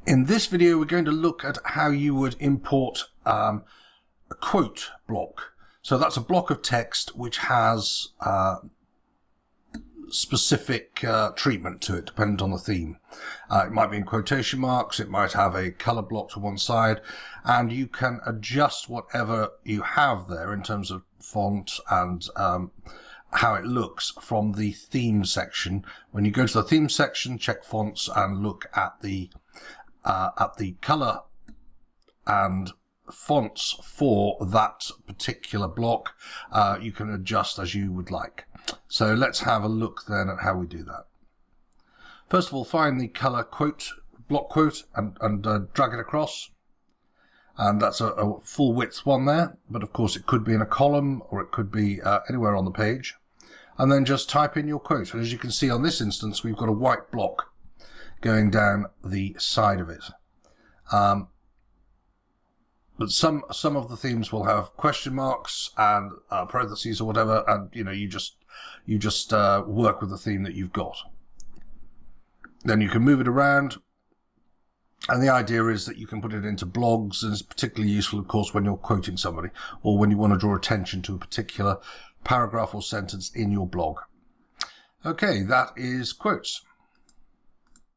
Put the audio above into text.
In this video, we're going to look at how you would import a quote block. So that's a block of text which has specific treatment to it, dependent on the theme. It might be in quotation marks, it might have a color block to one side, and you can adjust whatever you have there in terms of font and how it looks from the theme section. When you go to the theme section, check fonts and look at the color and fonts for that particular block. You can adjust as you would like. So let's have a look then at how we do that. First of all, find the color quote, block quote, and drag it across. And that's a full width one there, but of course it could be in a column or it could be anywhere on the page. And then just type in your quote. And as you can see on this instance, we've got a white block going down the side of it. But some of the themes will have question marks and parentheses or whatever, and you just work with the theme that you've got. Then you can move it around, and the idea is that you can put it into blogs, and it's particularly useful, of course, when you're quoting somebody or when you want to draw attention to a particular paragraph or sentence in your blog. Okay, that is quotes.